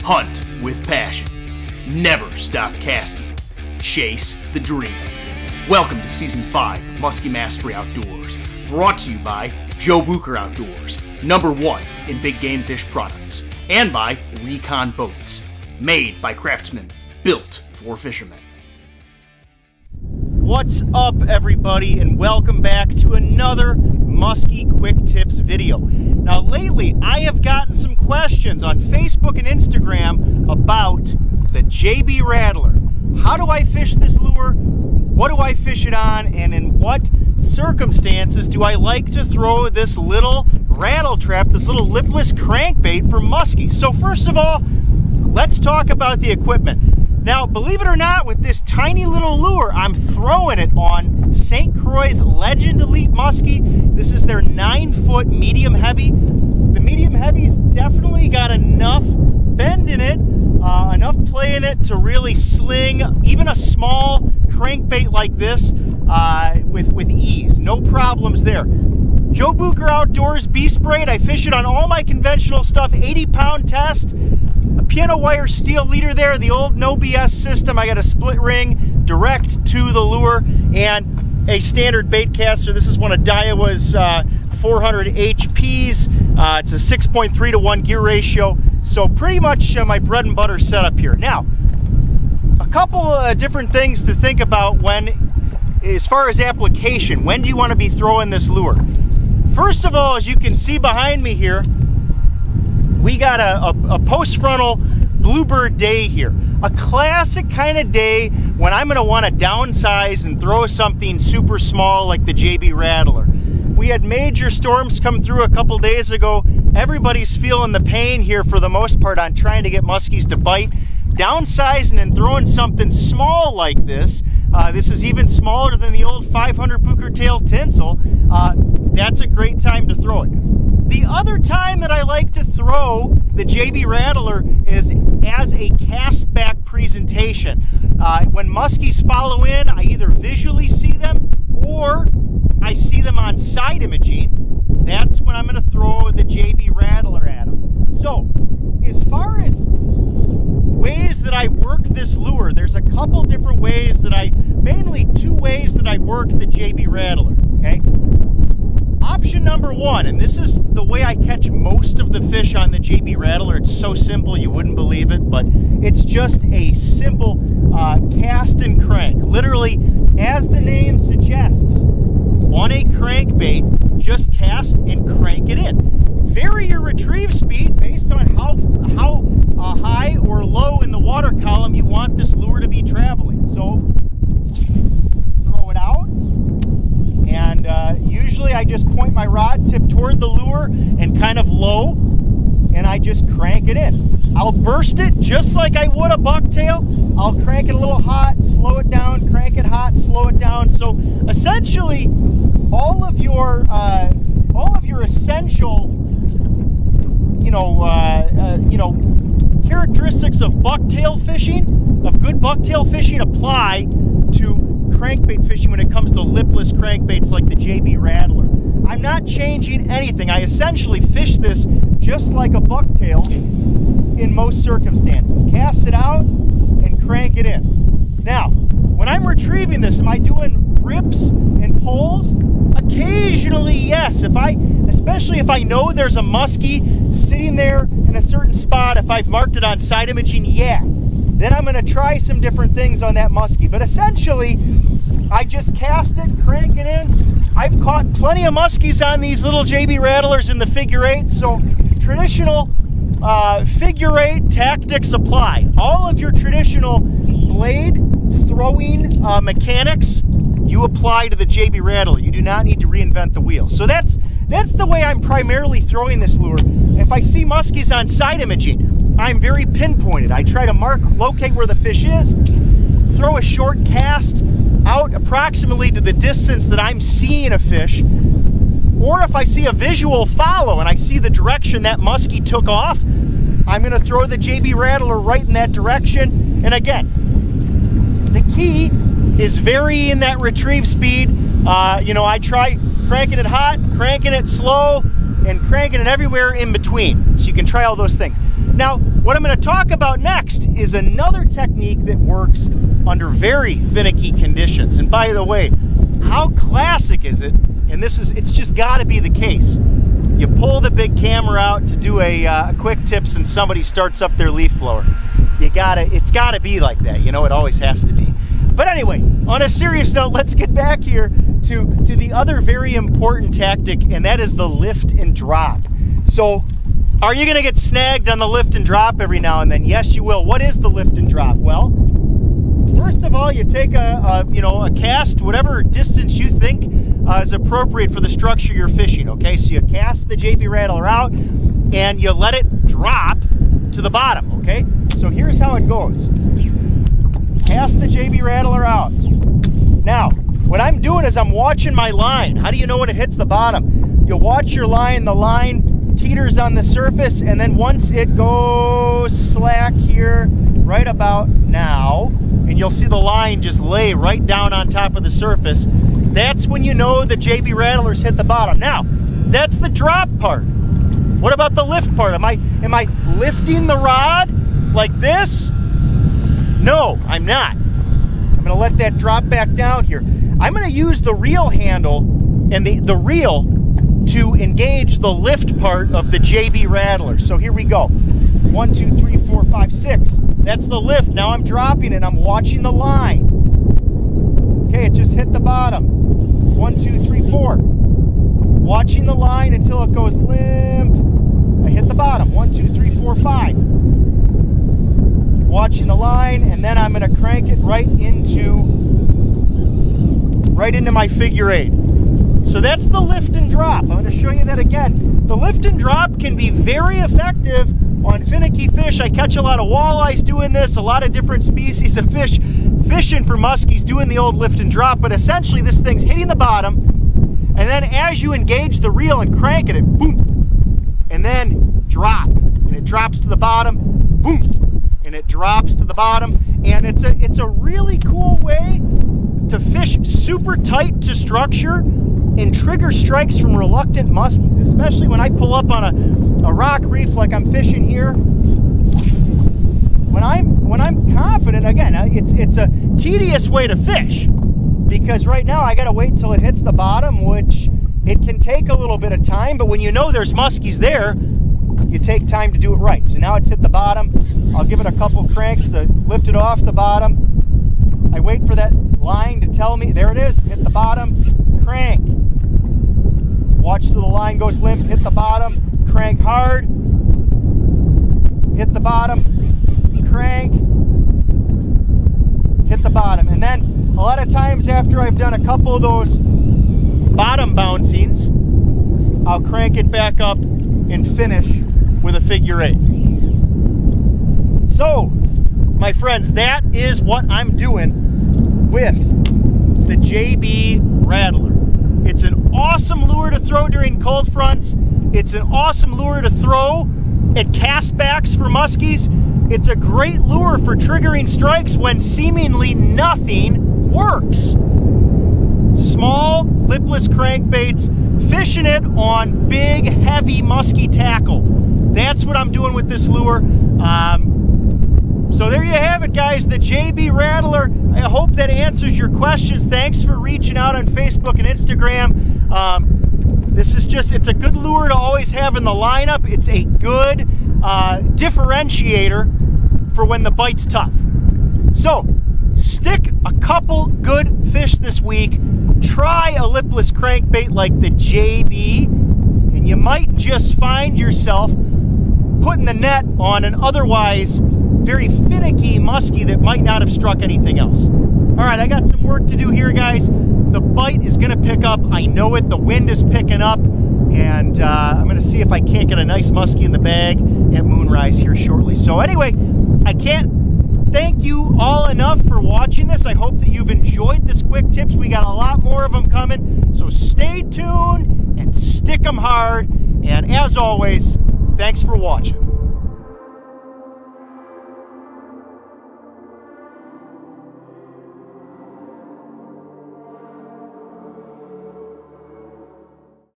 Hunt with passion. Never stop casting. Chase the dream. Welcome to Season 5 of Muskie Mastery Outdoors, brought to you by Joe Bucher Outdoors, #1 in big game fish products, and by Recon Boats, made by craftsmen, built for fishermen. What's up, everybody, and welcome back to another Muskie Quick Tips video. Now, lately, I have gotten some questions on Facebook and Instagram about the JB Rattler. How do I fish this lure? What do I fish it on? And in what circumstances do I like to throw this little rattle trap, this little lipless crankbait for muskies? So first of all, let's talk about the equipment. Now, believe it or not, with this tiny little lure, I'm throwing it on St. Croix's Legend Elite Muskie. This is their 9-foot medium heavy. The medium heavy's definitely got enough bend in it, enough play in it to really sling even a small crankbait like this with ease. No problems there. Joe Bucher Outdoors Beast Braid. I fish it on all my conventional stuff, 80-pound test. A piano wire steel leader there, the old no BS system. I got a split ring direct to the lure and a standard bait caster. This is one of Daiwa's 400 HPs. It's a 6.3 to 1 gear ratio. So pretty much my bread and butter setup here. Now, a couple of different things to think about as far as application. When do you want to be throwing this lure? First of all, as you can see behind me here, we got a post-frontal bluebird day here. A classic kind of day when I'm going to want to downsize and throw something super small like the JB Rattler. We had major storms come through a couple days ago. Everybody's feeling the pain here for the most part on trying to get muskies to bite. Downsizing and throwing something small like this, this is even smaller than the old 500 Bucher tail tinsel, that's a great time to throw it. The other time that I like to throw the JB Rattler is as a cast back presentation. When muskies follow in, I either visually see them or I see them on side imaging. That's when I'm going to throw the JB Rattler at them. So, as far as ways that I work this lure, there's a couple different ways mainly two ways that I work the JB Rattler, okay? Option number one, and this is the way I catch most of the fish on the JB Rattler. It's so simple you wouldn't believe it, but it's just a simple cast and crank. Literally, as the name suggests, on a crankbait, just cast and crank it in. Vary your retrieve speed based on how high or low in the water column you want this lure to be traveling. So, throw it out. And usually I just point my rod tip toward the lure and kind of low, and I just crank it in. I'll burst it just like I would a bucktail. I'll crank it a little hot, slow it down, crank it hot, slow it down. So essentially, all of your essential, characteristics of bucktail fishing, of good bucktail fishing, apply to crankbait fishing when it comes to lipless crankbaits like the JB Rattler. I'm not changing anything. I essentially fish this just like a bucktail in most circumstances. Cast it out and crank it in. Now, when I'm retrieving this, am I doing rips and pulls? Occasionally, yes. Especially if I know there's a muskie sitting there in a certain spot, if I've marked it on side imaging, yeah. Then I'm going to try some different things on that muskie. But essentially, I just cast it, crank it in. I've caught plenty of muskies on these little JB Rattlers in the figure eight, so traditional figure eight tactics apply. All of your traditional blade throwing mechanics, you apply to the JB Rattler. You do not need to reinvent the wheel. So that's the way I'm primarily throwing this lure. If I see muskies on side imaging, I'm very pinpointed. I try to locate where the fish is, throw a short cast out approximately to the distance that I'm seeing a fish, or if I see a visual follow and I see the direction that muskie took off, I'm going to throw the JB Rattler right in that direction. And again, the key is varying that retrieve speed. I try cranking it hot, cranking it slow, and cranking it everywhere in between. So you can try all those things. Now, what I'm going to talk about next is another technique that works under very finicky conditions. And by the way, how classic is it? And it's just got to be the case. You pull the big camera out to do a quick tips and somebody starts up their leaf blower. It's got to be like that. You know, it always has to be. But anyway, on a serious note, let's get back here to the other very important tactic, and that is the lift and drop. So, are you going to get snagged on the lift and drop every now and then? Yes, you will. What is the lift and drop? Well, first of all, you take a cast, whatever distance you think is appropriate for the structure you're fishing, okay? So you cast the JB Rattler out and you let it drop to the bottom, okay? So here's how it goes. Cast the JB Rattler out. Now, what I'm doing is I'm watching my line. How do you know when it hits the bottom? You watch your line, the line teeters on the surface, and then once it goes slack here, right about now, and you'll see the line just lay right down on top of the surface, that's when you know the JB Rattler's hit the bottom. Now, that's the drop part. What about the lift part? Am I lifting the rod like this? No, I'm not. I'm going to let that drop back down here. I'm going to use the reel handle and the reel to engage the lift part of the JB Rattler. So here we go. 1, 2, 3, 4, 5, 6. That's the lift. Now I'm dropping it. I'm watching the line. Okay, it just hit the bottom. 1, 2, 3, 4. Watching the line until it goes limp. I hit the bottom. 1, 2, 3, 4, 5. Watching the line, and then I'm going to crank it right into my figure 8. So that's the lift and drop. I'm going to show you that again. The lift and drop can be very effective on finicky fish. I catch a lot of walleyes doing this, a lot of different species of fish fishing for muskies doing the old lift and drop, but essentially this thing's hitting the bottom, and then as you engage the reel and crank it, boom, and then drop, and it drops to the bottom, boom, and it drops to the bottom, and it's a really cool way to fish super tight to structure and trigger strikes from reluctant muskies, especially when I pull up on a rock reef like I'm fishing here. When I'm confident, again, it's a tedious way to fish because right now I gotta wait till it hits the bottom, which it can take a little bit of time, but when you know there's muskies there, you take time to do it right. So now it's hit the bottom. I'll give it a couple cranks to lift it off the bottom. I wait for that line to tell me, there it is, hit the bottom, crank. Watch till the line goes limp, hit the bottom, crank hard, hit the bottom, crank, hit the bottom. And then a lot of times after I've done a couple of those bottom bouncings, I'll crank it back up and finish with a figure 8. So, my friends, that is what I'm doing with the JB Rattler. It's an awesome lure to throw during cold fronts. It's an awesome lure to throw at castbacks for muskies. It's a great lure for triggering strikes when seemingly nothing works. Small, lipless crankbaits, fishing it on big, heavy, musky tackle. That's what I'm doing with this lure. So there you have it, guys, the JB Rattler. I hope that answers your questions. Thanks for reaching out on Facebook and Instagram. It's a good lure to always have in the lineup. It's a good differentiator for when the bite's tough. So, stick a couple good fish this week. Try a lipless crankbait like the JB, and you might just find yourself putting the net on an otherwise very finicky muskie that might not have struck anything else. All right, I got some work to do here, guys. The bite is going to pick up. I know it. The wind is picking up, and I'm going to see if I can't get a nice muskie in the bag at Moonrise here shortly. So anyway, I can't thank you all enough for watching this. I hope that you've enjoyed this quick tips. We got a lot more of them coming, so stay tuned and stick them hard. And as always, thanks for watching.